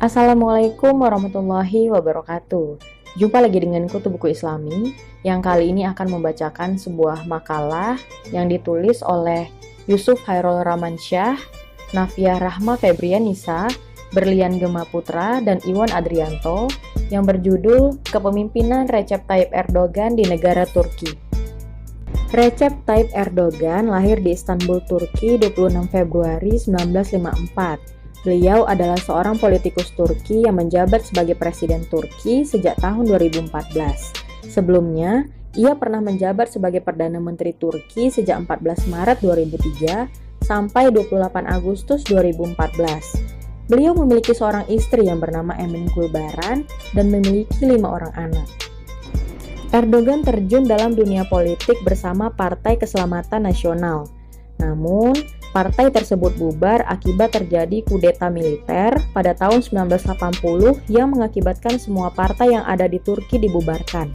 Assalamualaikum warahmatullahi wabarakatuh. Jumpa lagi dengan Kutu Buku Islami yang kali ini akan membacakan sebuah makalah yang ditulis oleh Yusuf Hairul Ramansyah, Nafiah Rahma Febrian Nisa, Berlian Gema Putra, dan Iwan Adrianto yang berjudul Kepemimpinan Recep Tayyip Erdogan di Negara Turki. Recep Tayyip Erdogan lahir di Istanbul, Turki 26 Februari 1954. Beliau adalah seorang politikus Turki yang menjabat sebagai Presiden Turki sejak tahun 2014. Sebelumnya, ia pernah menjabat sebagai Perdana Menteri Turki sejak 14 Maret 2003 sampai 28 Agustus 2014. Beliau memiliki seorang istri yang bernama Emin Gulbaran dan memiliki 5 orang anak. Erdogan terjun dalam dunia politik bersama Partai Keselamatan Nasional. Namun, partai tersebut bubar akibat terjadi kudeta militer pada tahun 1980 yang mengakibatkan semua partai yang ada di Turki dibubarkan.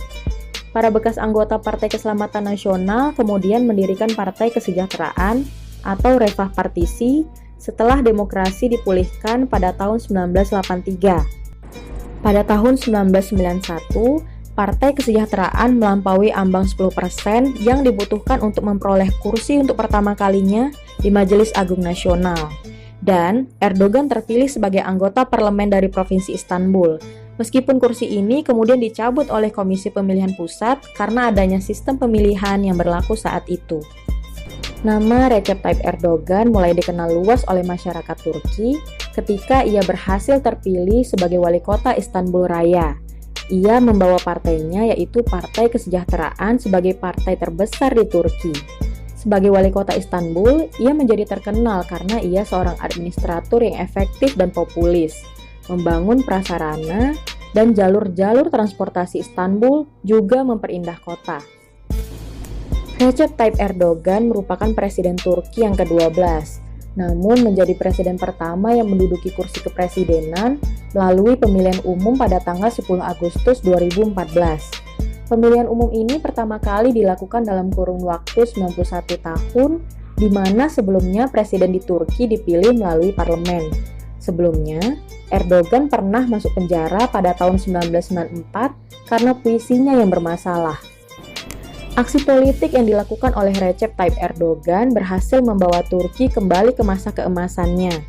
Para bekas anggota Partai Keselamatan Nasional kemudian mendirikan Partai Kesejahteraan atau Refah Partisi setelah demokrasi dipulihkan pada tahun 1983. Pada tahun 1991, Partai Kesejahteraan melampaui ambang 10% yang dibutuhkan untuk memperoleh kursi untuk pertama kalinya di Majelis Agung Nasional. Dan Erdogan terpilih sebagai anggota parlemen dari Provinsi Istanbul. Meskipun kursi ini kemudian dicabut oleh Komisi Pemilihan Pusat karena adanya sistem pemilihan yang berlaku saat itu. Nama Recep Tayyip Erdogan mulai dikenal luas oleh masyarakat Turki ketika ia berhasil terpilih sebagai wali kota Istanbul Raya. Ia membawa partainya yaitu Partai Kesejahteraan sebagai partai terbesar di Turki. Sebagai wali kota Istanbul, ia menjadi terkenal karena ia seorang administrator yang efektif dan populis, membangun prasarana dan jalur-jalur transportasi Istanbul juga memperindah kota. Recep Tayyip Erdogan merupakan presiden Turki yang ke-12. Namun menjadi presiden pertama yang menduduki kursi kepresidenan melalui pemilihan umum pada tanggal 10 Agustus 2014. Pemilihan umum ini pertama kali dilakukan dalam kurun waktu 91 tahun, di mana sebelumnya presiden di Turki dipilih melalui parlemen. Sebelumnya, Erdogan pernah masuk penjara pada tahun 1994 karena puisinya yang bermasalah. Aksi politik yang dilakukan oleh Recep Tayyip Erdogan berhasil membawa Turki kembali ke masa keemasannya,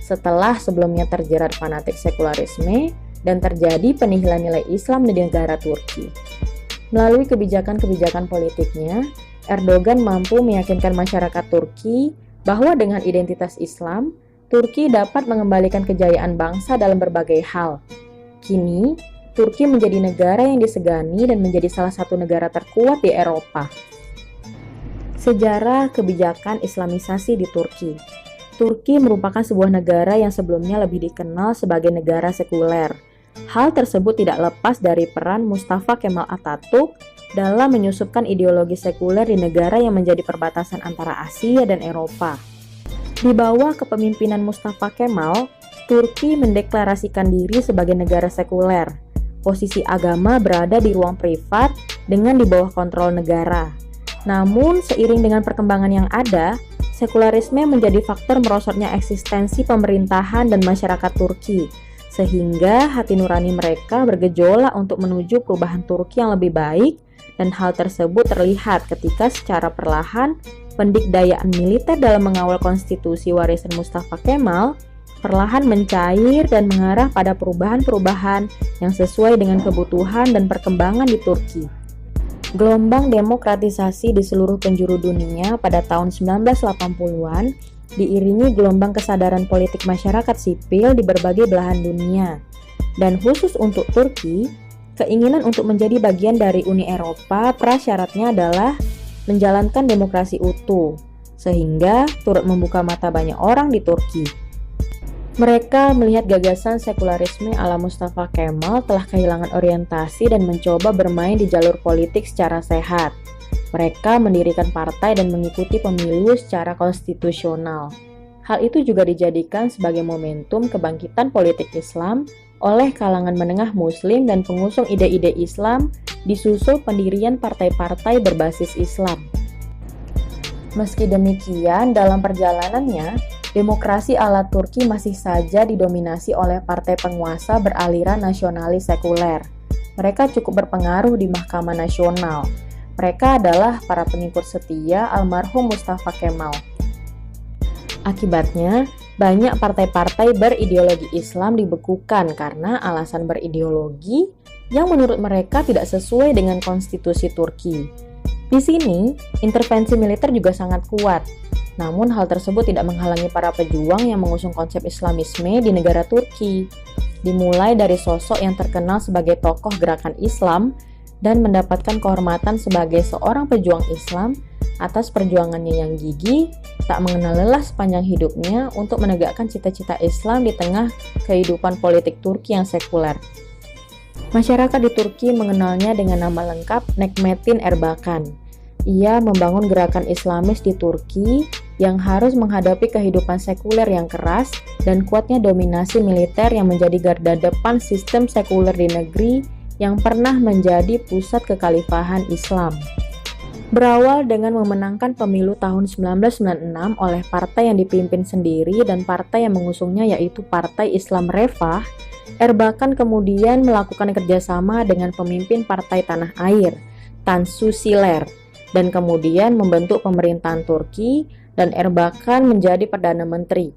setelah sebelumnya terjerat fanatik sekularisme dan terjadi penihilan nilai Islam di negara Turki. Melalui kebijakan-kebijakan politiknya, Erdogan mampu meyakinkan masyarakat Turki bahwa dengan identitas Islam, Turki dapat mengembalikan kejayaan bangsa dalam berbagai hal. Kini, Turki menjadi negara yang disegani dan menjadi salah satu negara terkuat di Eropa. Sejarah kebijakan Islamisasi di Turki. Turki merupakan sebuah negara yang sebelumnya lebih dikenal sebagai negara sekuler. Hal tersebut tidak lepas dari peran Mustafa Kemal Atatürk dalam menyusupkan ideologi sekuler di negara yang menjadi perbatasan antara Asia dan Eropa. Di bawah kepemimpinan Mustafa Kemal, Turki mendeklarasikan diri sebagai negara sekuler. Posisi agama berada di ruang privat dengan di bawah kontrol negara. Namun, seiring dengan perkembangan yang ada, sekularisme menjadi faktor merosotnya eksistensi pemerintahan dan masyarakat Turki, sehingga hati nurani mereka bergejolak untuk menuju perubahan Turki yang lebih baik, dan hal tersebut terlihat ketika secara perlahan pendikdayaan militer dalam mengawal konstitusi warisan Mustafa Kemal perlahan mencair dan mengarah pada perubahan-perubahan yang sesuai dengan kebutuhan dan perkembangan di Turki. Gelombang demokratisasi di seluruh penjuru dunia pada tahun 1980-an diiringi gelombang kesadaran politik masyarakat sipil di berbagai belahan dunia. Dan khusus untuk Turki, keinginan untuk menjadi bagian dari Uni Eropa prasyaratnya adalah menjalankan demokrasi utuh, sehingga turut membuka mata banyak orang di Turki. Mereka melihat gagasan sekularisme ala Mustafa Kemal telah kehilangan orientasi dan mencoba bermain di jalur politik secara sehat. Mereka mendirikan partai dan mengikuti pemilu secara konstitusional. Hal itu juga dijadikan sebagai momentum kebangkitan politik Islam oleh kalangan menengah Muslim dan pengusung ide-ide Islam, disusul pendirian partai-partai berbasis Islam. Meski demikian, dalam perjalanannya, demokrasi ala Turki masih saja didominasi oleh partai penguasa beraliran nasionalis sekuler. Mereka cukup berpengaruh di Mahkamah Nasional. Mereka adalah para pengikut setia almarhum Mustafa Kemal. Akibatnya, banyak partai-partai berideologi Islam dibekukan karena alasan berideologi yang menurut mereka tidak sesuai dengan konstitusi Turki. Di sini, intervensi militer juga sangat kuat. Namun hal tersebut tidak menghalangi para pejuang yang mengusung konsep Islamisme di negara Turki. Dimulai dari sosok yang terkenal sebagai tokoh gerakan Islam dan mendapatkan kehormatan sebagai seorang pejuang Islam atas perjuangannya yang gigih, tak mengenal lelah sepanjang hidupnya untuk menegakkan cita-cita Islam di tengah kehidupan politik Turki yang sekuler. Masyarakat di Turki mengenalnya dengan nama lengkap Necmettin Erbakan. Ia membangun gerakan Islamis di Turki yang harus menghadapi kehidupan sekuler yang keras dan kuatnya dominasi militer yang menjadi garda depan sistem sekuler di negeri yang pernah menjadi pusat kekhalifahan Islam. Berawal dengan memenangkan pemilu tahun 1996 oleh partai yang dipimpin sendiri dan partai yang mengusungnya yaitu Partai Islam Refah, Erbakan kemudian melakukan kerjasama dengan pemimpin Partai Tanah Air, Tansu Çiller, dan kemudian membentuk pemerintahan Turki dan Erbakan menjadi Perdana Menteri.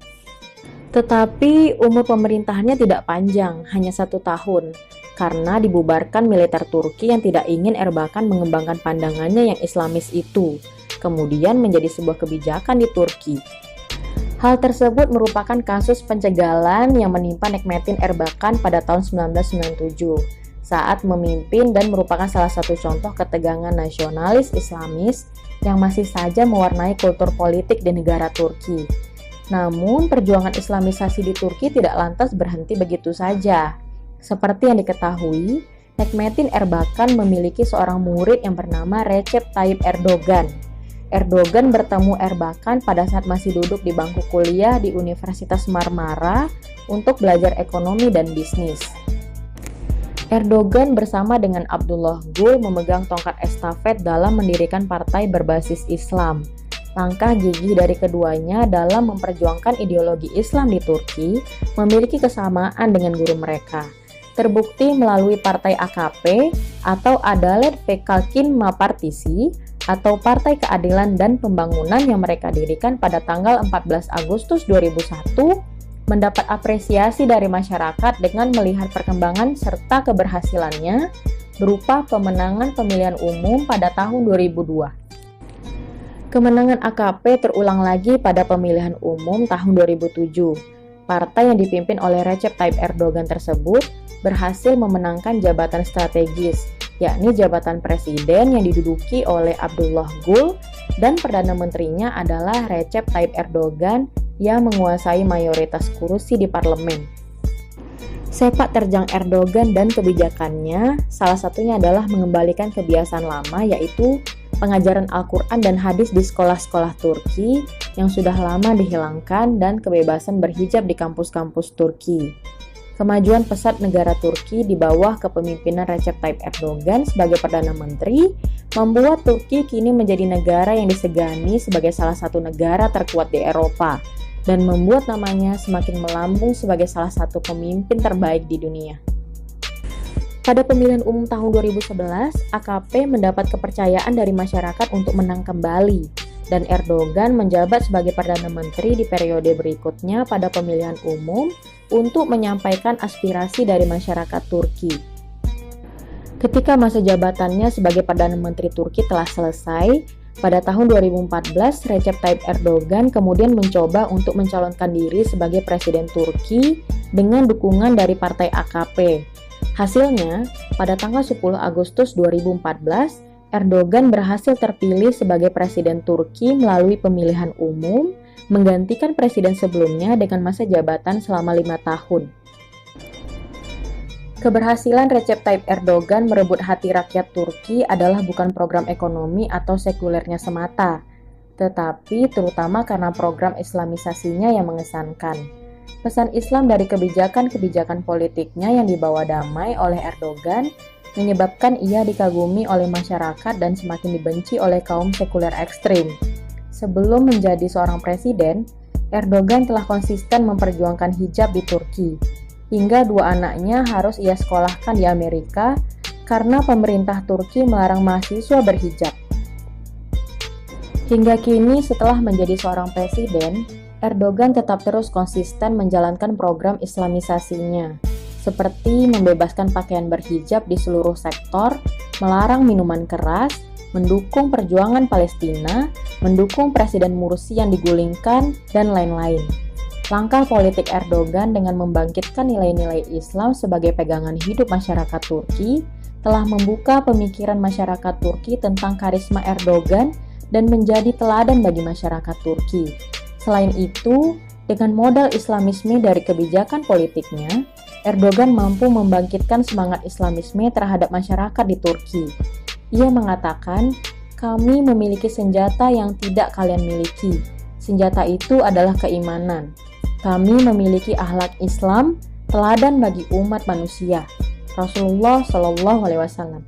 Tetapi umur pemerintahannya tidak panjang, hanya 1 tahun, karena dibubarkan militer Turki yang tidak ingin Erbakan mengembangkan pandangannya yang Islamis itu, kemudian menjadi sebuah kebijakan di Turki. Hal tersebut merupakan kasus pencegalan yang menimpa Necmettin Erbakan pada tahun 1997, saat memimpin dan merupakan salah satu contoh ketegangan nasionalis Islamis yang masih saja mewarnai kultur politik di negara Turki. Namun, perjuangan Islamisasi di Turki tidak lantas berhenti begitu saja. Seperti yang diketahui, Necmettin Erbakan memiliki seorang murid yang bernama Recep Tayyip Erdogan. Erdogan bertemu Erbakan pada saat masih duduk di bangku kuliah di Universitas Marmara untuk belajar ekonomi dan bisnis. Erdogan bersama dengan Abdullah Gül memegang tongkat estafet dalam mendirikan partai berbasis Islam. Langkah gigih dari keduanya dalam memperjuangkan ideologi Islam di Turki memiliki kesamaan dengan guru mereka. Terbukti melalui partai AKP atau Adalet ve Kalkınma Partisi atau Partai Keadilan dan Pembangunan yang mereka dirikan pada tanggal 14 Agustus 2001 mendapat apresiasi dari masyarakat dengan melihat perkembangan serta keberhasilannya berupa pemenangan pemilihan umum pada tahun 2002. Kemenangan AKP terulang lagi pada pemilihan umum tahun 2007. Partai yang dipimpin oleh Recep Tayyip Erdogan tersebut berhasil memenangkan jabatan strategis, yakni jabatan presiden yang diduduki oleh Abdullah Gül dan Perdana Menterinya adalah Recep Tayyip Erdogan yang menguasai mayoritas kursi di parlemen. Sepak terjang Erdogan dan kebijakannya salah satunya adalah mengembalikan kebiasaan lama yaitu pengajaran Al-Quran dan hadis di sekolah-sekolah Turki yang sudah lama dihilangkan dan kebebasan berhijab di kampus-kampus Turki. Kemajuan pesat negara Turki di bawah kepemimpinan Recep Tayyip Erdogan sebagai Perdana Menteri membuat Turki kini menjadi negara yang disegani sebagai salah satu negara terkuat di Eropa dan membuat namanya semakin melambung sebagai salah satu pemimpin terbaik di dunia. Pada pemilihan umum tahun 2011, AKP mendapat kepercayaan dari masyarakat untuk menang kembali, dan Erdogan menjabat sebagai Perdana Menteri di periode berikutnya pada pemilihan umum untuk menyampaikan aspirasi dari masyarakat Turki. Ketika masa jabatannya sebagai Perdana Menteri Turki telah selesai, pada tahun 2014, Recep Tayyip Erdogan kemudian mencoba untuk mencalonkan diri sebagai Presiden Turki dengan dukungan dari Partai AKP. Hasilnya, pada tanggal 10 Agustus 2014, Erdogan berhasil terpilih sebagai Presiden Turki melalui pemilihan umum, menggantikan presiden sebelumnya dengan masa jabatan selama 5 tahun. Keberhasilan Recep Tayyip Erdogan merebut hati rakyat Turki adalah bukan program ekonomi atau sekulernya semata, tetapi terutama karena program Islamisasinya yang mengesankan. Pesan Islam dari kebijakan-kebijakan politiknya yang dibawa damai oleh Erdogan menyebabkan ia dikagumi oleh masyarakat dan semakin dibenci oleh kaum sekuler ekstrim. Sebelum menjadi seorang presiden, Erdogan telah konsisten memperjuangkan hijab di Turki, hingga dua anaknya harus ia sekolahkan di Amerika karena pemerintah Turki melarang mahasiswa berhijab. Hingga kini, setelah menjadi seorang presiden, Erdogan tetap terus konsisten menjalankan program islamisasinya, seperti membebaskan pakaian berhijab di seluruh sektor, melarang minuman keras, mendukung perjuangan Palestina, mendukung Presiden Mursi yang digulingkan, dan lain-lain. Langkah politik Erdogan dengan membangkitkan nilai-nilai Islam sebagai pegangan hidup masyarakat Turki telah membuka pemikiran masyarakat Turki tentang karisma Erdogan dan menjadi teladan bagi masyarakat Turki. Selain itu, dengan modal Islamisme dari kebijakan politiknya, Erdogan mampu membangkitkan semangat Islamisme terhadap masyarakat di Turki. Ia mengatakan, "Kami memiliki senjata yang tidak kalian miliki. Senjata itu adalah keimanan. Kami memiliki akhlak Islam, teladan bagi umat manusia." Rasulullah Shallallahu Alaihi Wasallam.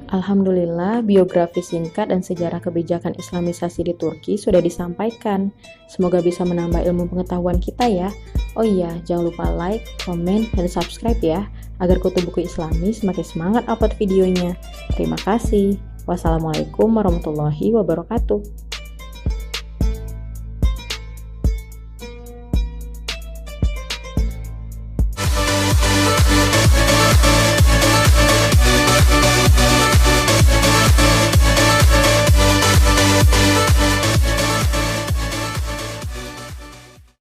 Alhamdulillah, biografi singkat dan sejarah kebijakan Islamisasi di Turki sudah disampaikan. Semoga bisa menambah ilmu pengetahuan kita ya. Oh iya, jangan lupa like, komen, dan subscribe ya, agar Kutu Buku Islami semakin semangat upload videonya. Terima kasih. Wassalamualaikum warahmatullahi wabarakatuh.